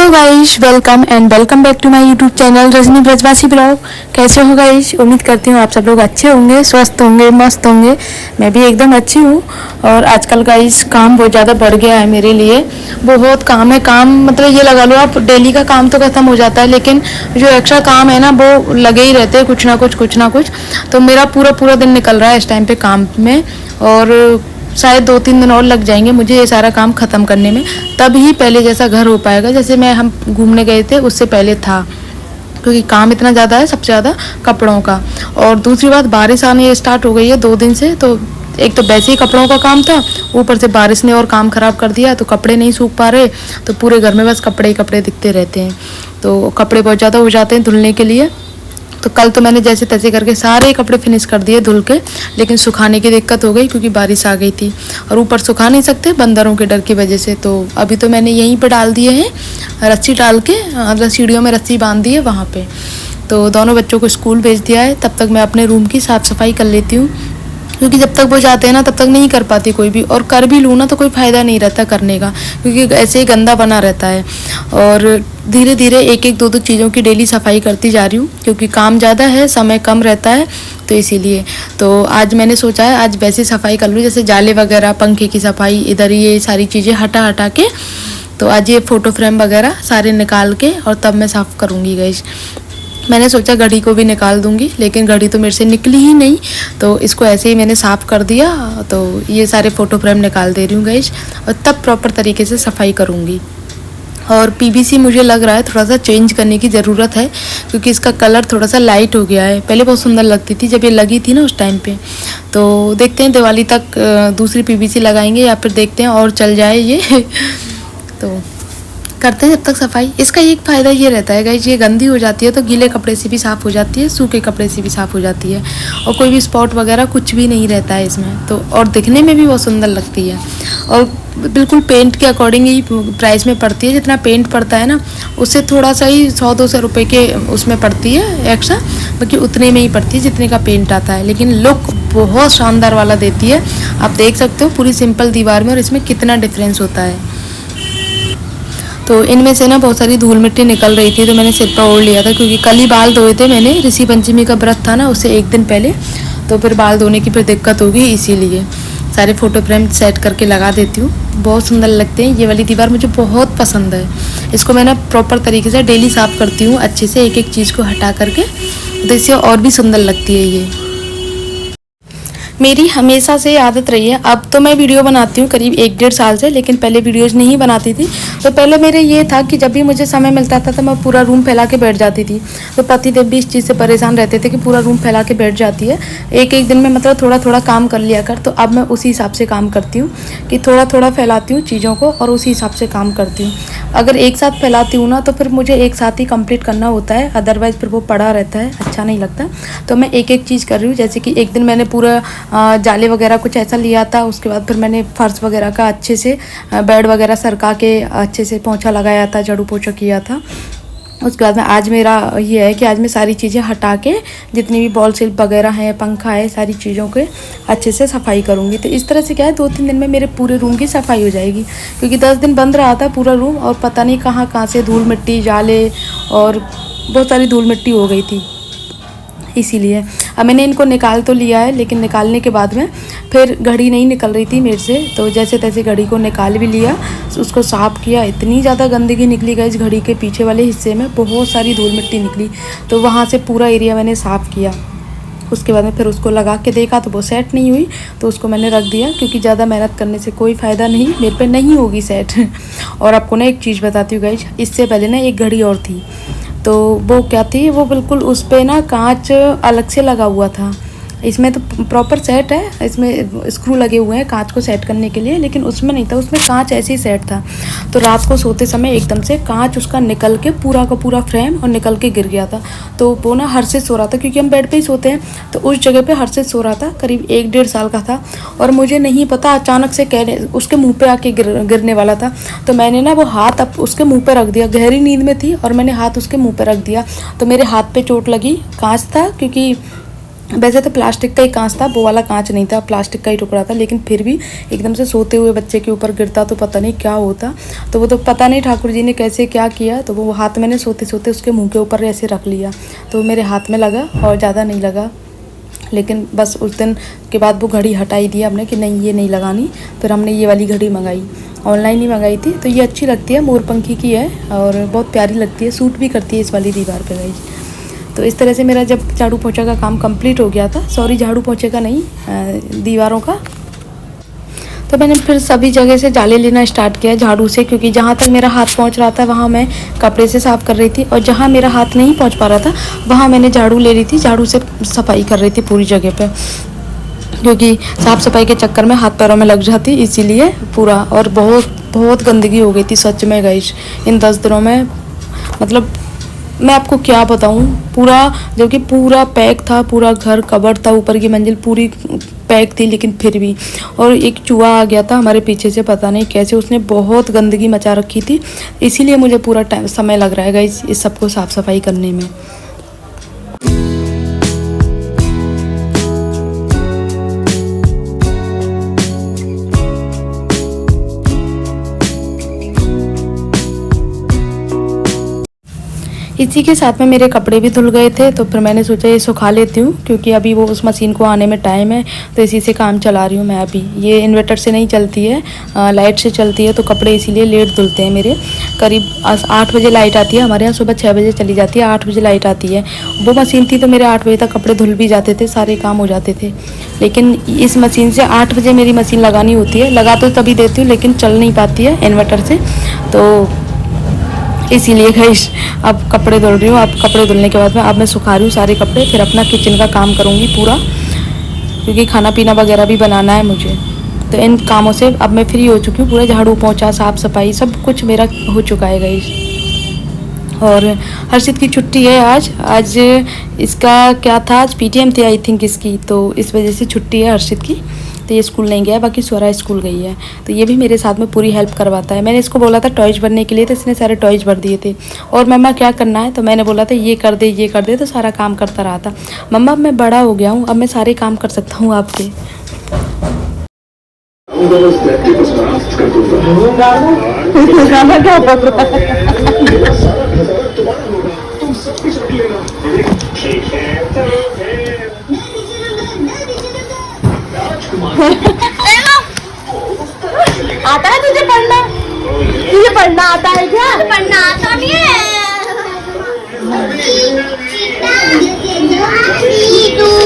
Hello guys, welcome back to my YouTube channel Rajni Brajwasi blog. कैसे हो guys? उम्मीद करती हूँ आप सब लोग अच्छे होंगे, स्वस्थ होंगे, मस्त होंगे। मैं भी एकदम अच्छी हूँ। और आजकल गाइस काम बहुत ज़्यादा बढ़ गया है मेरे लिए। बहुत काम है। काम मतलब ये लगा लो आप, डेली का काम तो ख़त्म हो जाता है, लेकिन जो एक्स्ट्रा काम है ना वो लगे ही रहते हैं, कुछ ना कुछ। तो मेरा पूरा दिन निकल रहा है इस टाइम पे काम में। और शायद 2-3 दिन और लग जाएंगे मुझे ये सारा काम ख़त्म करने में, तब ही पहले जैसा घर हो पाएगा जैसे हम घूमने गए थे उससे पहले था। क्योंकि काम इतना ज़्यादा है, सबसे ज़्यादा कपड़ों का। और दूसरी बात, बारिश आने स्टार्ट हो गई है 2 दिन से, तो एक तो वैसे ही कपड़ों का काम था, ऊपर से बारिश ने और काम ख़राब कर दिया, तो कपड़े नहीं सूख पा रहे। तो पूरे घर में बस कपड़े ही कपड़े दिखते रहते हैं। तो कपड़े बहुत ज़्यादा हो जाते हैं धुलने के लिए। तो कल तो मैंने जैसे तैसे करके सारे कपड़े फिनिश कर दिए धुल के, लेकिन सुखाने की दिक्कत हो गई क्योंकि बारिश आ गई थी। और ऊपर सुखा नहीं सकते बंदरों के डर की वजह से। तो अभी तो मैंने यहीं पर डाल दिए हैं, रस्सी डाल के, मतलब सीढ़ियों में रस्सी बांध दी है वहाँ पे। तो दोनों बच्चों को स्कूल भेज दिया है। तब तक मैं अपने रूम की साफ़ सफाई कर लेती हूँ, क्योंकि जब तक वो जाते हैं ना तब तक नहीं कर पाती कोई भी। और कर भी लूँ ना तो कोई फ़ायदा नहीं रहता करने का, क्योंकि ऐसे ही गंदा बना रहता है। और धीरे धीरे एक एक दो दो चीज़ों की डेली सफाई करती जा रही हूँ, क्योंकि काम ज़्यादा है, समय कम रहता है, तो इसीलिए। तो आज मैंने सोचा है आज वैसे सफाई कर लूँ, जैसे जाले वगैरह, पंखे की सफाई, इधर ये सारी चीज़ें हटा के। तो आज ये फ़ोटो फ्रेम वगैरह सारे निकाल के और तब मैं साफ़ करूँगी गाइस। मैंने सोचा घड़ी को भी निकाल दूंगी, लेकिन घड़ी तो मेरे से निकली ही नहीं। तो इसको ऐसे ही मैंने साफ़ कर दिया। तो ये सारे फ़ोटो फ्रेम निकाल दे रही हूँ गाइस, और तब प्रॉपर तरीके से सफाई करूँगी। और पीवीसी मुझे लग रहा है थोड़ा सा चेंज करने की ज़रूरत है, क्योंकि इसका कलर थोड़ा सा लाइट हो गया है। पहले बहुत सुंदर लगती थी जब ये लगी थी ना उस टाइम पे। तो देखते हैं दिवाली तक दूसरी पीवीसी लगाएंगे, या फिर देखते हैं और चल जाए ये तो करते हैं जब तक सफाई। इसका एक फ़ायदा ये रहता है गाइस, ये गंदी हो जाती है तो गीले कपड़े से भी साफ़ हो जाती है, सूखे कपड़े से भी साफ़ हो जाती है, और कोई भी स्पॉट वगैरह कुछ भी नहीं रहता है इसमें। तो और दिखने में भी बहुत सुंदर लगती है। और बिल्कुल पेंट के अकॉर्डिंग ही प्राइस में पड़ती है। जितना पेंट पड़ता है ना उससे थोड़ा सा ही 100-200 रुपये के उसमें पड़ती है एक्स्ट्रा, बाकी उतने में ही पड़ती है जितने का पेंट आता है। लेकिन लुक बहुत शानदार वाला देती है। आप देख सकते हो पूरी सिंपल दीवार में और इसमें कितना डिफरेंस होता है। तो इनमें से ना बहुत सारी धूल मिट्टी निकल रही थी, तो मैंने सिर पर ओढ़ लिया था, क्योंकि कल ही बाल धोए थे मैंने। ऋषि पंचमी का व्रत था ना, उससे एक दिन पहले। तो फिर बाल धोने की फिर दिक्कत होगी, इसीलिए सारे फ़ोटो फ्रेम सेट करके लगा देती हूँ। बहुत सुंदर लगते हैं। ये वाली दीवार मुझे बहुत पसंद है। इसको मैं ना प्रॉपर तरीके से डेली साफ़ करती हूँ अच्छे से, एक एक चीज़ को हटा करके, तो इससे और भी सुंदर लगती है ये। मेरी हमेशा से आदत रही है, अब तो मैं वीडियो बनाती हूँ करीब 1-1.5 साल से, लेकिन पहले वीडियोस नहीं बनाती थी। तो पहले मेरे ये था कि जब भी मुझे समय मिलता था तो मैं पूरा रूम फैला के बैठ जाती थी। तो पतिदेव भी इस चीज़ से परेशान रहते थे कि पूरा रूम फैला के बैठ जाती है, एक एक दिन में मतलब थोड़ा थोड़ा काम कर लिया कर। तो अब मैं उसी हिसाब से काम करती हूँ कि थोड़ा थोड़ा फैलाती हूँ चीज़ों को और उसी हिसाब से काम करती हूँ। अगर एक साथ फैलाती हूँ ना तो फिर मुझे एक साथ ही कंप्लीट करना होता है, अदरवाइज़ फिर वो पड़ा रहता है, अच्छा नहीं लगता। तो मैं एक एक चीज़ कर रही हूँ। जैसे कि एक दिन मैंने पूरा जाले वगैरह कुछ ऐसा लिया था, उसके बाद फिर मैंने फर्श वगैरह का अच्छे से, बेड वगैरह सरका के अच्छे से पोंछा लगाया था, झाड़ू पोछा किया था। उसके बाद में आज मेरा ये है कि आज मैं सारी चीज़ें हटा के, जितनी भी बॉल शिल्प वगैरह है, पंखा है, सारी चीज़ों के अच्छे से सफाई करूँगी। तो इस तरह से क्या है, 2-3 दिन में मेरे पूरे रूम की सफाई हो जाएगी, क्योंकि 10 दिन बंद रहा था पूरा रूम, और पता नहीं कहाँ कहाँ से धूल मिट्टी, जाले और बहुत सारी धूल मिट्टी हो गई थी। इसीलिए अब मैंने इनको निकाल तो लिया है, लेकिन निकालने के बाद में फिर घड़ी नहीं निकल रही थी मेरे से, तो जैसे तैसे घड़ी को निकाल भी लिया, उसको साफ़ किया। इतनी ज़्यादा गंदगी निकली गई इस घड़ी के पीछे वाले हिस्से में, बहुत सारी धूल मिट्टी निकली। तो वहाँ से पूरा एरिया मैंने साफ़ किया। उसके बाद में फिर उसको लगा के देखा तो वो सेट नहीं हुई, तो उसको मैंने रख दिया, क्योंकि ज़्यादा मेहनत करने से कोई फ़ायदा नहीं, मेरे पे नहीं होगी सेट। और आपको ना एक चीज़ बताती हूँ गाइस, इससे पहले ना एक घड़ी और थी, तो वो क्या थी, वो बिल्कुल उस पर ना कांच अलग से लगा हुआ था। इसमें तो प्रॉपर सेट है, इसमें स्क्रू लगे हुए हैं कांच को सेट करने के लिए, लेकिन उसमें नहीं था, उसमें कांच ऐसे ही सेट था। तो रात को सोते समय एकदम से कांच उसका निकल के पूरा का पूरा फ्रेम और निकल के गिर गया था। तो वो ना हर्षित सो रहा था, क्योंकि हम बेड पे ही सोते हैं, तो उस जगह पे हर्षित सो रहा था, करीब 1-1.5 साल का था। और मुझे नहीं पता, अचानक से उसके मुँह पर आके गिरने वाला था। तो मैंने ना वो हाथ अब उसके मुँह पर रख दिया, गहरी नींद में थी, और मैंने हाथ उसके मुँह पर रख दिया। तो मेरे हाथ पर चोट लगी, कांच था, क्योंकि वैसे तो प्लास्टिक का ही कांच था, वो वाला कांच नहीं था, प्लास्टिक का ही टुकड़ा था, लेकिन फिर भी एकदम से सोते हुए बच्चे के ऊपर गिरता तो पता नहीं क्या होता। तो वो तो पता नहीं ठाकुर जी ने कैसे क्या किया, तो वो हाथ मैंने सोते सोते उसके मुंह के ऊपर ऐसे रख लिया, तो मेरे हाथ में लगा और ज़्यादा नहीं लगा। लेकिन बस उस दिन के बाद वो घड़ी हटाई दी हमने कि नहीं ये नहीं लगानी। फिर हमने ये वाली घड़ी मंगाई, ऑनलाइन ही मंगाई थी। तो ये अच्छी लगती है, मोरपंखी की है और बहुत प्यारी लगती है, सूट भी करती है इस वाली दीवार पे गाइस। तो इस तरह से मेरा जब झाड़ू पोछा का काम कंप्लीट हो गया था, सॉरी झाड़ू पोछे का नहीं, दीवारों का, तो मैंने फिर सभी जगह से जाले लेना स्टार्ट किया झाड़ू से, क्योंकि जहाँ तक मेरा हाथ पहुँच रहा था वहाँ मैं कपड़े से साफ़ कर रही थी, और जहाँ मेरा हाथ नहीं पहुँच पा रहा था वहाँ मैंने झाड़ू ले रही थी, झाड़ू से सफाई कर रही थी पूरी जगह पे, क्योंकि साफ़ सफाई के चक्कर में हाथ पैरों में लग जाती इसीलिए पूरा। और बहुत बहुत गंदगी हो गई थी सच में गाइस इन 10 दिनों में, मतलब मैं आपको क्या बताऊं, पूरा जबकि पूरा पैक था, पूरा घर कबर्ड था, ऊपर की मंजिल पूरी पैक थी, लेकिन फिर भी। और एक चूहा आ गया था हमारे पीछे से, पता नहीं कैसे, उसने बहुत गंदगी मचा रखी थी, इसीलिए मुझे पूरा समय लग रहा है गाइस इस सबको साफ़ सफाई करने में। इसी के साथ में मेरे कपड़े भी धुल गए थे, तो फिर मैंने सोचा ये सुखा लेती हूँ, क्योंकि अभी वो उस मशीन को आने में टाइम है, तो इसी से काम चला रही हूँ मैं अभी। ये इन्वर्टर से नहीं चलती है, लाइट से चलती है, तो कपड़े इसीलिए लेट धुलते हैं मेरे। करीब 8 बजे लाइट आती है हमारे यहाँ, सुबह 6 बजे चली जाती है, 8 बजे लाइट आती है। वो मशीन थी तो मेरे 8 बजे तक कपड़े धुल भी जाते थे, सारे काम हो जाते थे। लेकिन इस मशीन से 8 बजे मेरी मशीन लगानी होती है, लगा तो तभी देती हूँ लेकिन चल नहीं पाती है इन्वर्टर से, तो इसीलिए गाइस अब कपड़े धुल रही हूँ। अब कपड़े धुलने के बाद में अब मैं सुखा रही हूँ सारे कपड़े, फिर अपना किचन का काम करूँगी पूरा, क्योंकि खाना पीना वगैरह भी बनाना है मुझे। तो इन कामों से अब मैं फ्री हो चुकी हूँ, पूरा झाड़ू पोंछा साफ़ सफाई सब कुछ मेरा हो चुका है गाइस। और हर्षित की छुट्टी है आज इसका क्या था, आज PTM थी आई थिंक इसकी, तो इस वजह से छुट्टी है हर्षित की, तो ये स्कूल नहीं गया, बाकी स्वरा स्कूल गई है। तो ये भी मेरे साथ में पूरी हेल्प करवाता है। मैंने इसको बोला था टॉयज भरने के लिए, तो इसने सारे टॉयज भर दिए थे। और मम्मा क्या करना है, तो मैंने बोला था ये कर दे, तो सारा काम करता रहा था। मम्मा अब मैं बड़ा हो गया हूँ, अब मैं सारे काम कर सकता हूँ आपसे। आता है तुझे पढ़ना? तुझे पढ़ना आता है क्या? पढ़ना आता नहीं है।